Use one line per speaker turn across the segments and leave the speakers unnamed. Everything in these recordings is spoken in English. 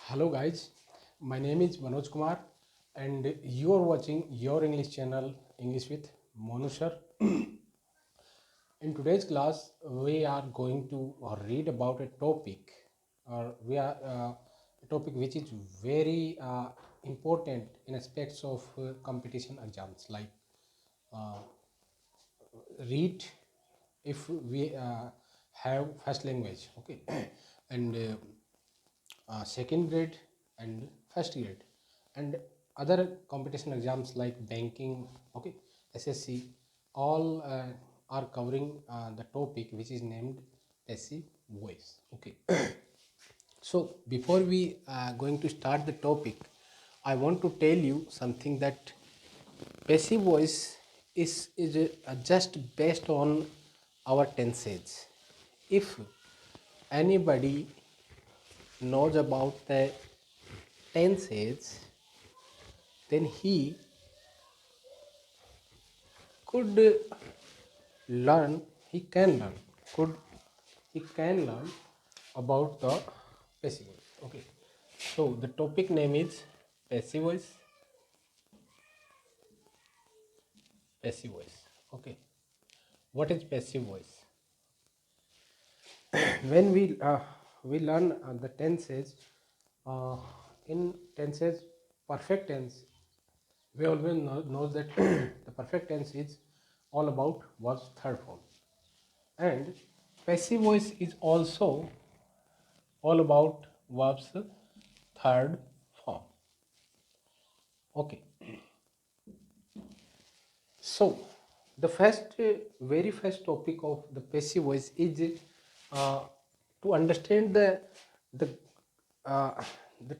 Hello guys, my name is Manoj Kumar and you are watching your English channel English with Monu sir. In today's class, we are going to read about a topic or we are a topic which is very important in aspects of competition exams like uh, read if we have first language, okay, and second grade and first grade and other competition exams like banking, okay, ssc, all are covering the topic which is named passive voice, okay. So before we going to start the topic, I want to tell you something that passive voice is just based on our tenses. If anybody knows about the tenses, then could learn he can learn could he can learn about the passive voice, okay. So the topic name is passive voice. Passive voice, okay. What is passive voice? When we learn the tenses, uh, in tenses, perfect tense, we always know that the perfect tense is all about verbs third form, and passive voice is also all about verbs third form, okay. So the very first topic of the passive voice is uh, to understand the uh, the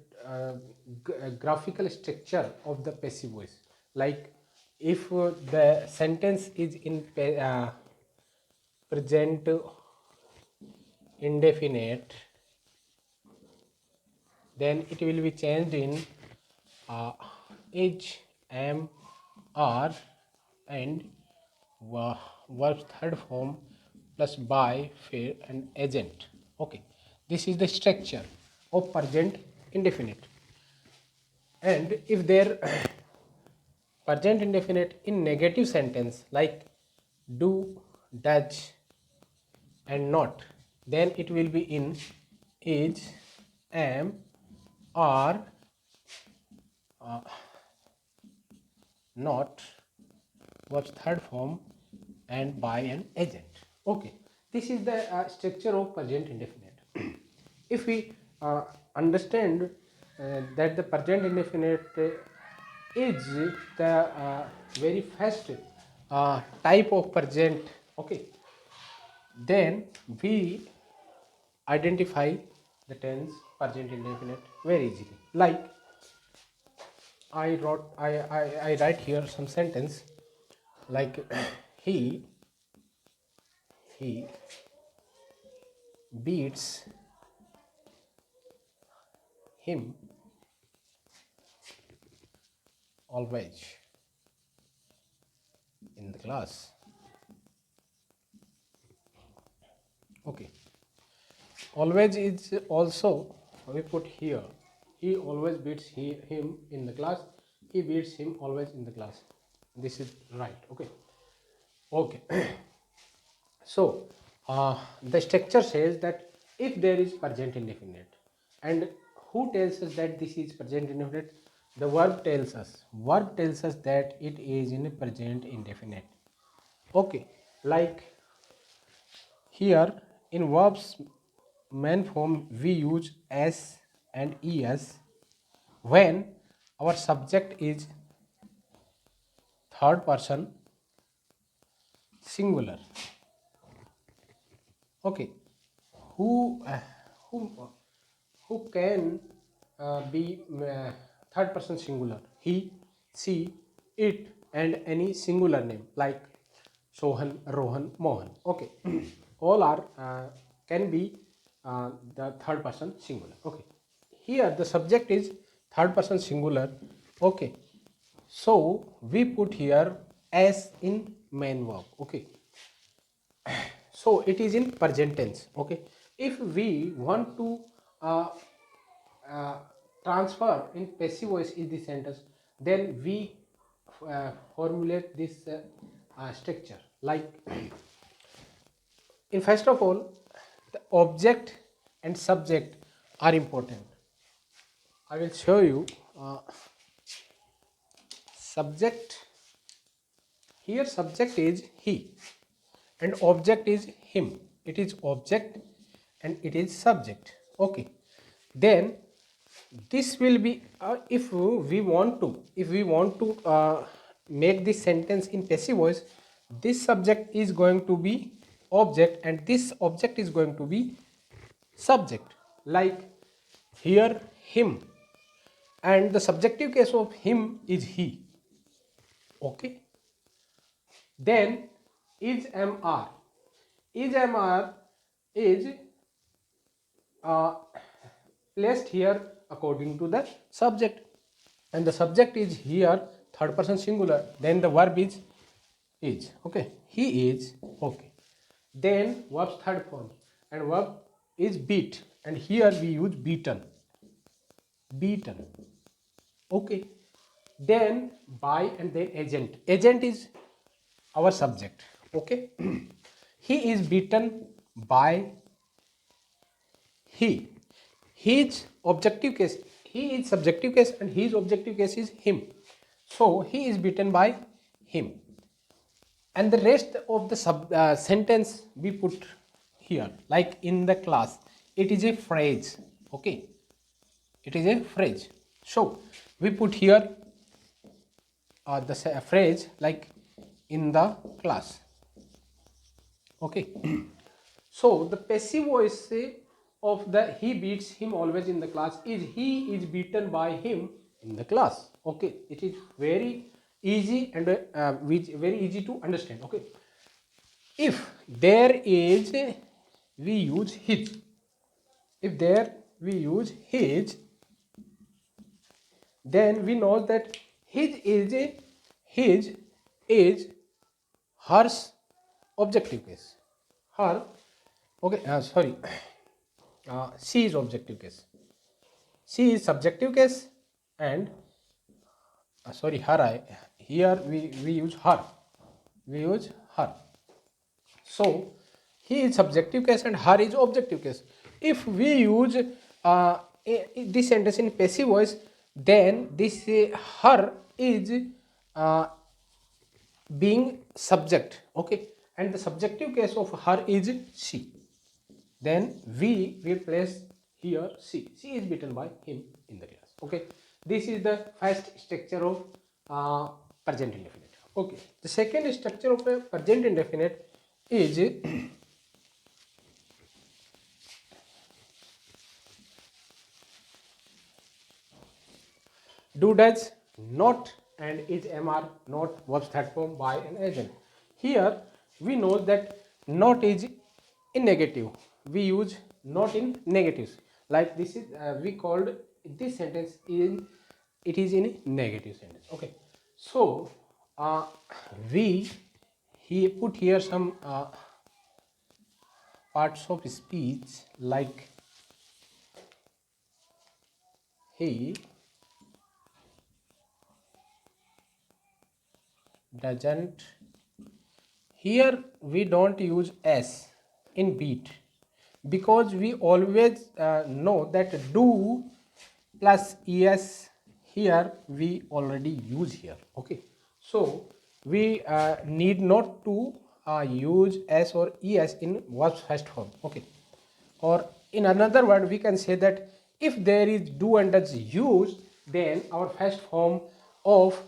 graphical structure of the passive voice. Like if the sentence is in present indefinite, then it will be changed in uh, is, am, are, and verb third form plus by, fair, and agent. Okay, this is the structure of present indefinite. And if there present indefinite in negative sentence like do, does, and not, then it will be in is, am, are, not, verbs third form, and by an agent, okay. This is the structure of present indefinite. If we understand that the present indefinite is the very first type of present, okay, then we identify the tense present indefinite very easily. Like I write here some sentence like he he beats him always in the class, okay. Always is also we put here, he always beats him in the class, he beats him always in the class, this is right, okay, okay. So the structure says that if there is present indefinite, and who tells us that this is present indefinite? The verb tells us. Verb tells us that it is in present indefinite. Okay, like here in verbs main form we use s and es when our subject is third person singular. Okay, who who who can be third person singular? He, she, it, and any singular name like Sohan, Rohan, Mohan. Okay, all are can be the third person singular. Okay, here the subject is third person singular. Okay, so we put here s in main verb. Okay, so it is in present tense, okay. If we want to uh, uh, transfer in passive voice is the sentence, then we formulate this structure. Like in first of all, the object and subject are important. I will show you subject. Here subject is he and object is him. It is object and it is subject. Okay, then this will be if we want to make this sentence in passive voice, this subject is going to be object and this object is going to be subject. Like here him, and the subjective case of him is he. Okay, then is mr. Is mr is uh, placed here according to the subject, and the subject is here third person singular, then the verb is. Okay, he is. Okay, then verb's third form, and verb is beat, and here we use beaten. Okay, then by and then agent is our subject. Okay, he is beaten by he. His objective case, he is subjective case and his objective case is him, so he is beaten by him, and the rest of the sentence we put here. Like in the class, it is a phrase. Okay, it is a phrase, so we put here the phrase like in the class. Okay, so the passive voice of the he beats him always in the class is he is beaten by him in the class. Okay, it is very easy and very easy to understand. Okay, if there is we use his. If there we use his, then we know that his is her's objective case. Her, okay, sorry, she is objective case. She is subjective case, and sorry, her. Here we use her. We use her. So he is subjective case and her is objective case. If we use this sentence in passive voice, then this her is being subject. Okay, and the subjective case of her is she. Then we will place here she. She is beaten by him in the class. Okay, this is the first structure of present indefinite. Okay, the second structure of a present indefinite is do, does, not, and is mr, not verbs third form by an agent. Here we know that not is in negative. We use not in negatives. Like this is we called this sentence in it is in negative sentence. Okay, so we he put here some parts of speech like he doesn't. Here we don't use s in beat because we always know that do plus es here we already use here. Okay, so we need not to use s or es in verb's first form. Okay, or in another word we can say that if there is do and does used, then our first form of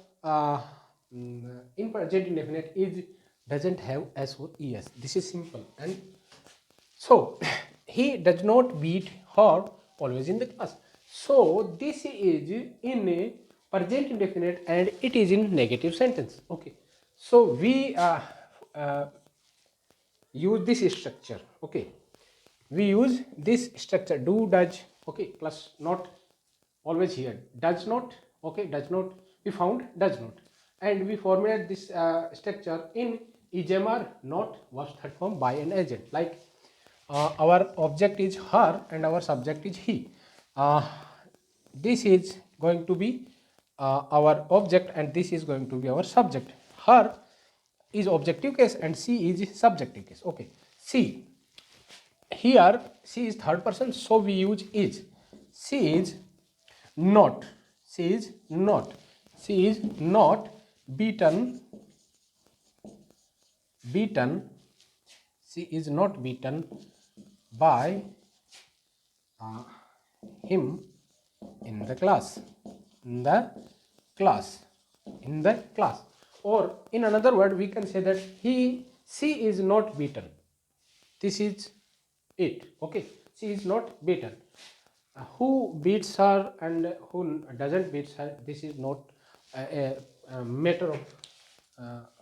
in present indefinite is doesn't have s or es. This is simple. And so he does not beat her always in the class. So this is in a present indefinite and it is in negative sentence. Okay, so we use this structure. Okay, we use this structure do, does, okay, plus not always here, does not. Okay, does not we found does not, and we formulate this structure in is not was third form by an agent. Like our object is her and our subject is he. this is going to be our object and this is going to be our subject. Her is objective case and she is subjective case. Okay, see here she is third person, so we use is. She is not, she is not, she is not beaten, beaten, she is not beaten by him in the class, in the class, in the class. Or in another word we can say that she is not beaten, this is it. Okay, she is not beaten. Who beats her and who doesn't beat her, this is not a matter of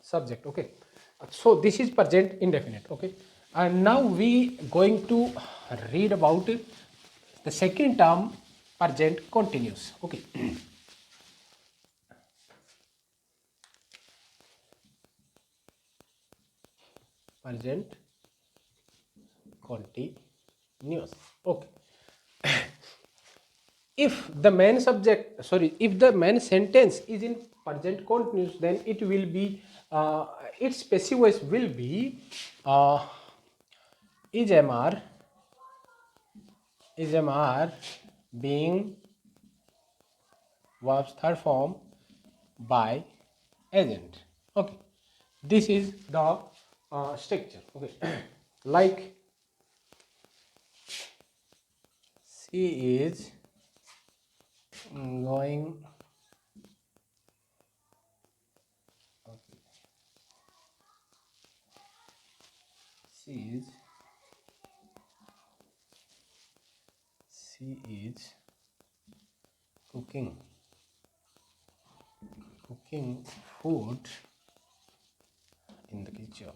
subject. Okay, so this is present indefinite. Okay, and now we going to read about the second term, present continuous. Okay. Present continuous. Okay, if the main subject, sorry, if the main sentence is in present continuous, then it will be its passive voice will be is mr being verbs third form by agent. Okay, this is the structure. Okay. Like she is going, she is cooking food in the kitchen,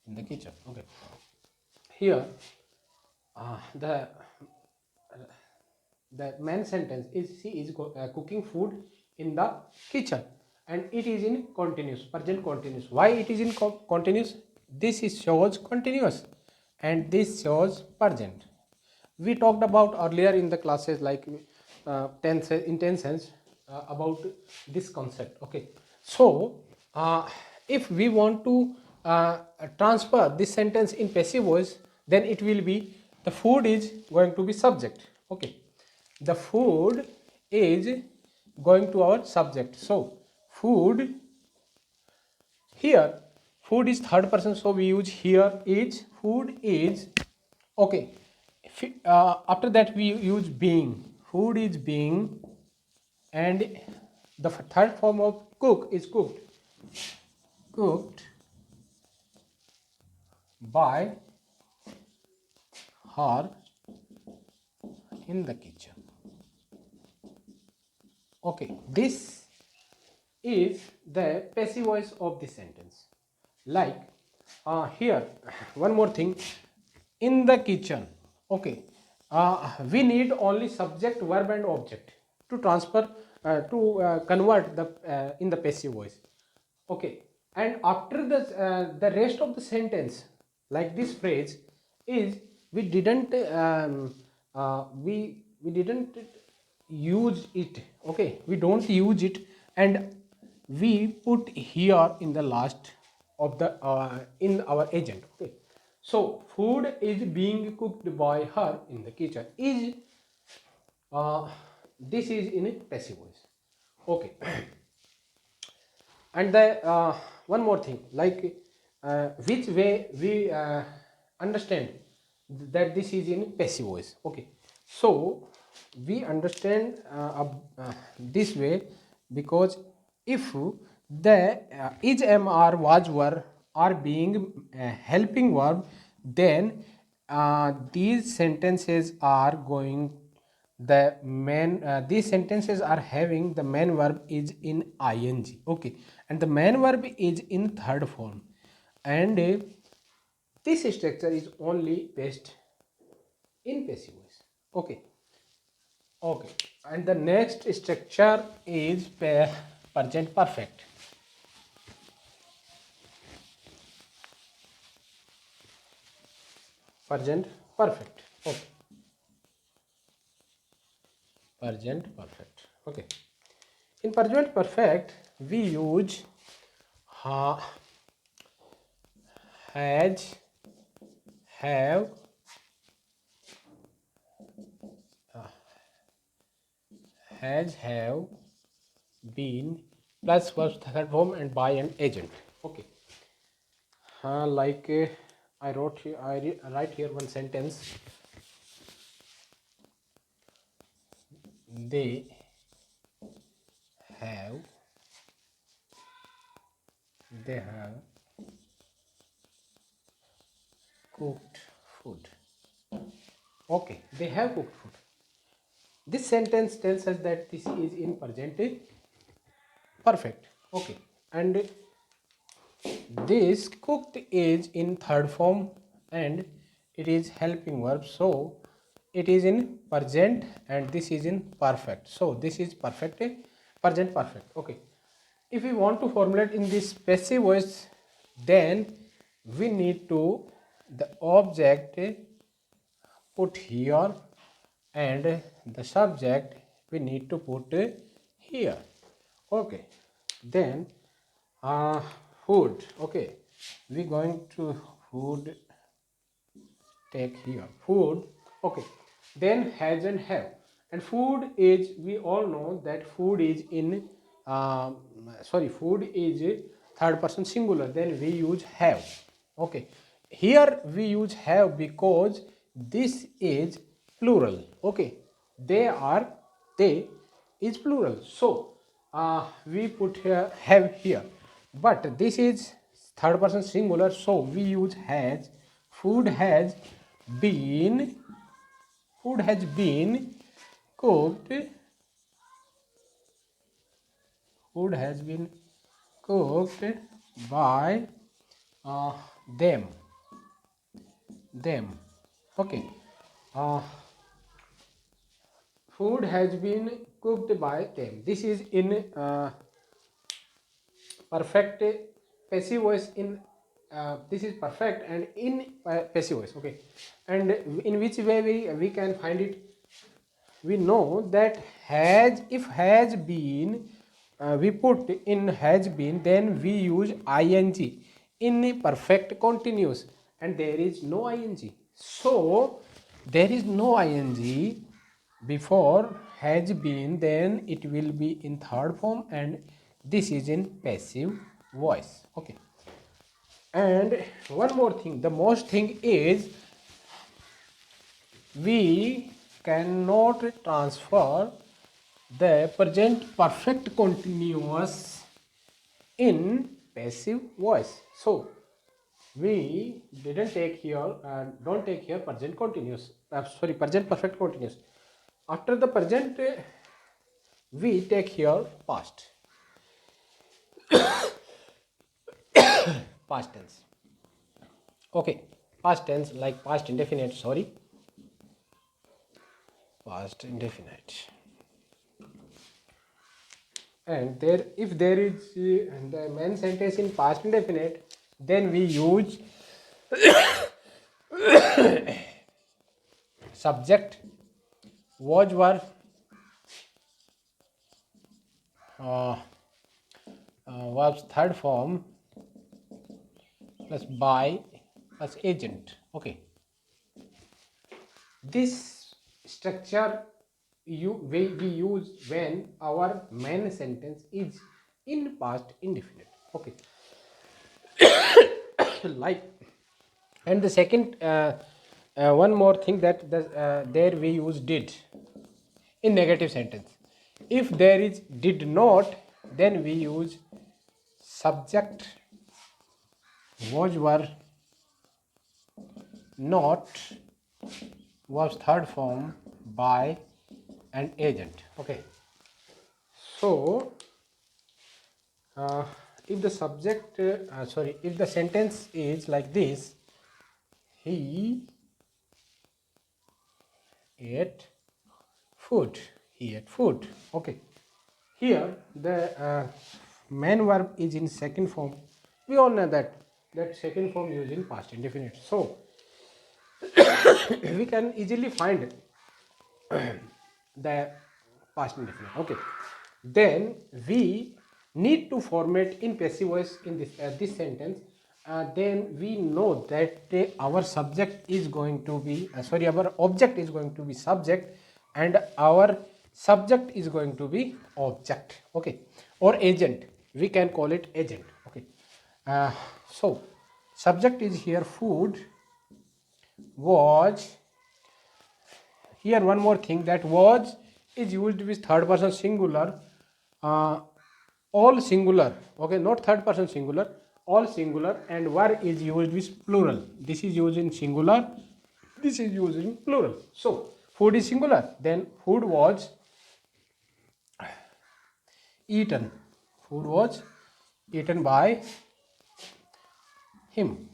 in the kitchen. Okay, here the main sentence is she is cooking food in the kitchen and it is in continuous, present continuous. Why it is in continuous? This is shows continuous and this shows present. We talked about earlier in the classes, like tense, intentions, about this concept. Okay, so if we want to transfer this sentence in passive voice, then it will be the food is going to be subject. Okay, the food is going to our subject. So food, here food is third person, so we use here is, food is. Okay, after that we use being, food is being, and the third form of cook is cooked by her in the kitchen. Okay, this is the passive voice of the sentence. Like here one more thing, in the kitchen. Okay, we need only subject, verb and object to transfer, to convert the in the passive voice. Okay, and after the rest of the sentence, like this phrase is, we didn't we didn't use it. Okay, we don't use it and we put here in the last of the in our agent. Okay, so food is being cooked by her in the kitchen is this is in a passive voice. Okay. And the one more thing, like which way we understand that this is in passive voice. Okay, so we understand this way, because if the is, am, are, was, were are being helping verb, then these sentences are going, the main these sentences are having the main verb is in ing. Okay, and the main verb is in third form, and this structure is only based in passive voice. Okay. Okay, and the next structure is present perfect. Present perfect. Okay, present perfect. Okay, in present perfect we use ha, has, have, have been plus first third form and by an agent. Okay, like I wrote here, write here one sentence. They have cooked food. Okay, they have cooked food. This sentence tells us that this is in present perfect. Okay, and this cooked is in third form and it is helping verb, so it is in present and this is in perfect, so this is perfect, present perfect. Okay, if we want to formulate in this passive voice, then we need to the object put here and the subject we need to put here. Okay, then uh, food. Okay, we going to food take here food. Okay, then has and have, and food is, we all know that food is in food is third person singular, then we use have. Okay, here we use have because this is plural. Okay, they are, they is plural, so we put here have here, but this is third person singular, so we use has. Food has been, food has been cooked, food has been cooked by uh, them, them. Okay, uh, food has been cooked by them, this is in perfect passive voice. In this is perfect and in passive voice. Okay, and in which way we can find it? We know that has, if has been, we put in has been, then we use ing in a perfect continuous, and there is no ing, so there is no ing before has been, then it will be in third form and this is in passive voice. Okay, and one more thing, the most thing is we cannot transfer the present perfect continuous in passive voice, so we didn't take here and don't take here present continuous, present perfect continuous. After the present we take here past, past tense. Okay, past tense, like past indefinite, sorry, past indefinite. And there, if there is the main sentence in past indefinite, then we use subject, was, were, uh, verbs third form plus by plus agent. Okay, this structure we use when our main sentence is in past indefinite. Okay, like, and the second one more thing, that there we use did in negative sentence. If there is did not, then we use subject, was, were, not, was third form, by, and agent. Okay, so if the subject if the sentence is like this, he ate food, he ate food. Okay, here the main verb is in second form, we all know that second form used in past indefinite, so we can easily find the past indefinite. Okay, then we need to format in passive voice in this sentence. Then we know that our subject is going to be our object is going to be subject, and our subject is going to be object. Okay, or agent, we can call it agent. Okay, so subject is here food was. Here one more thing, that was is used with third person singular, uh, all singular. Okay, not third person singular, all singular, and were is used with plural. This is used in singular, this is used in plural. So food is singular, then food was eaten, food was eaten by him.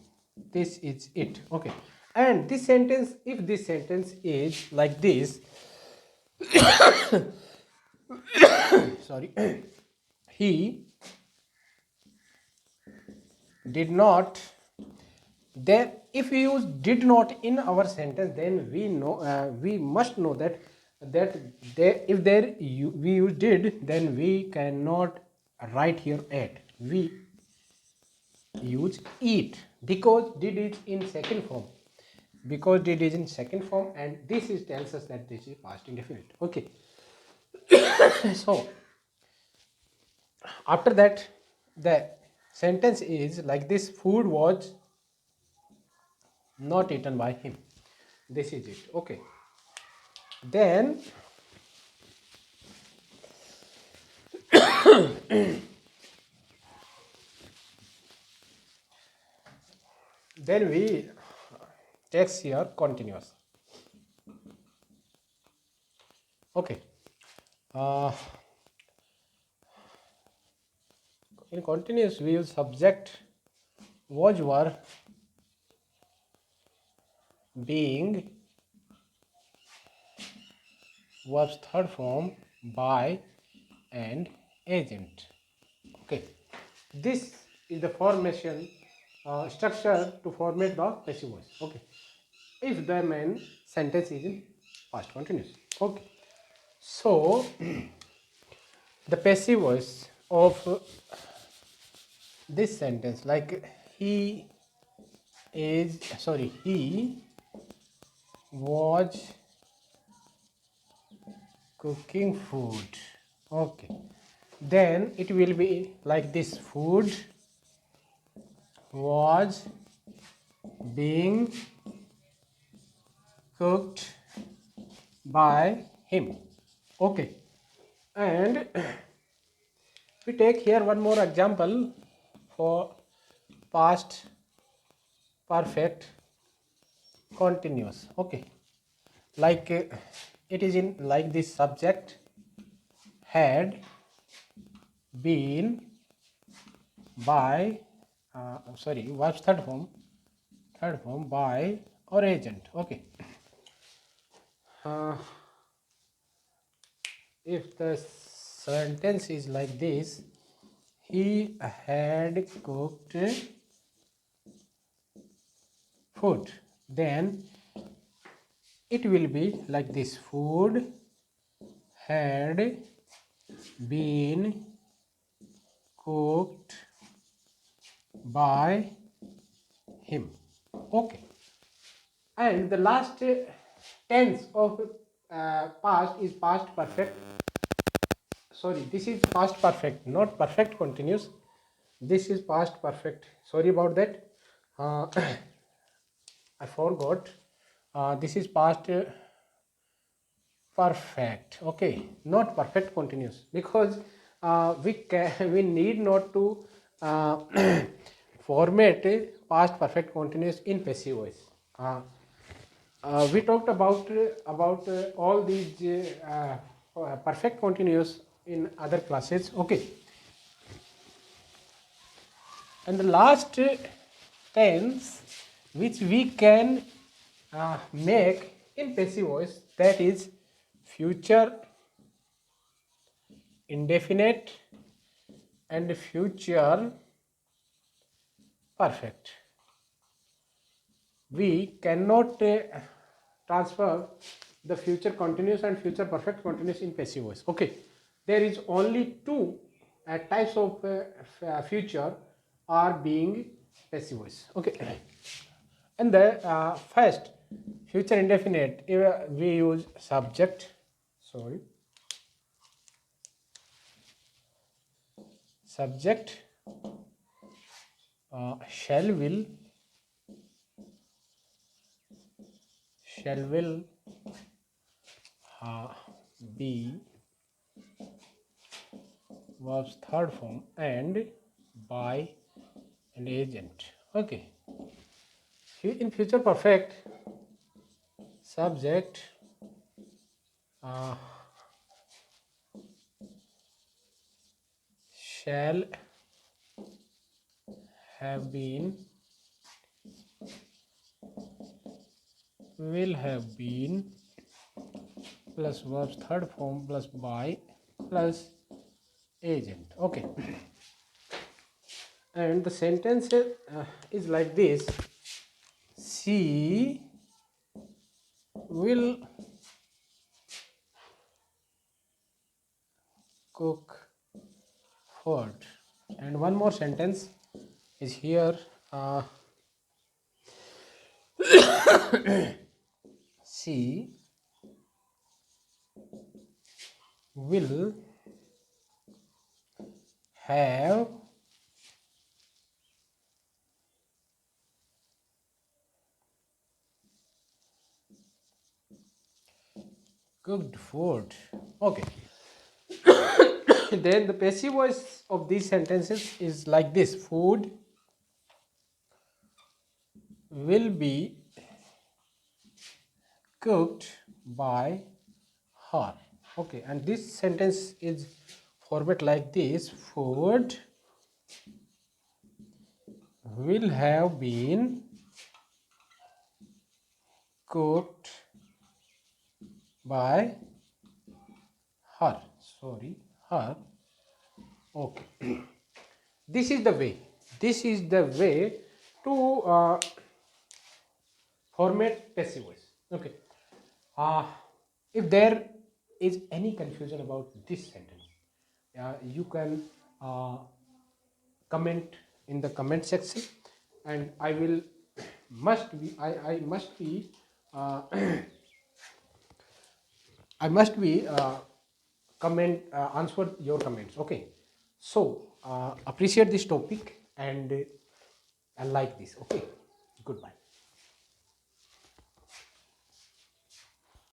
This is it. Okay, and this sentence, if this sentence is like this, sorry, he did not, then if we use did not in our sentence, then we know, we must know that if there we use did, then we cannot write here at, we use eat, because did is in second form, because did is in second form, and this is tells us that this is past indefinite. Okay, so after that the sentence is like this: food was not eaten by him. This is it. Okay, then we text here continuous. Okay, uh, in continuous we use subject was, were, being, verbs third form, by, and agent. Okay, this is the formation structure to format the passive voice. Okay, if the main sentence is in past continuous. Okay, so the passive voice of this sentence, like he is, sorry, he was cooking food. Okay, then it will be like this: food was being cooked by him. Okay, and we take here one more example for past perfect continuous. Okay, like it is in like this: subject had been by, was third form by or agent. Okay, uh, if the sentence is like this: he had cooked food, then it will be like this: food had been cooked by him. Okay, and the last tense of past is past perfect. Sorry, this is past perfect, not perfect continuous. This is past perfect. Sorry about that. uh, I forgot. This is past perfect. Okay, not perfect continuous, because we need not to uh, format past perfect continuous in passive voice. We talked about all these perfect continuous in other classes. Okay, and the last tense which we can make in passive voice, that is future indefinite and future perfect. we cannot transfer the future continuous and future perfect continuous in passive voice. Okay, there is only two types of future are being passive voice. Okay, and the first future indefinite, we use subject, sorry, subject, shall will be verbs third form and by and agent. Okay, in future perfect, subject shall have been, will have been, plus verbs third form plus by plus agent. Okay, and the sentence is like this: she will cook food. And one more sentence is here: she will have cooked food. Okay. Then the passive voice of these sentences is like this: food will be cooked by her. Okay, and this sentence is format like this: food will have been cooked by her, sorry, her. Okay. This is the way to format passive voice. Okay, if there is any confusion about this sentence, you can comment in the comment section, and I will I must be uh, I must be comment answer your comments. Okay, so appreciate this topic and like this. Okay, goodbye.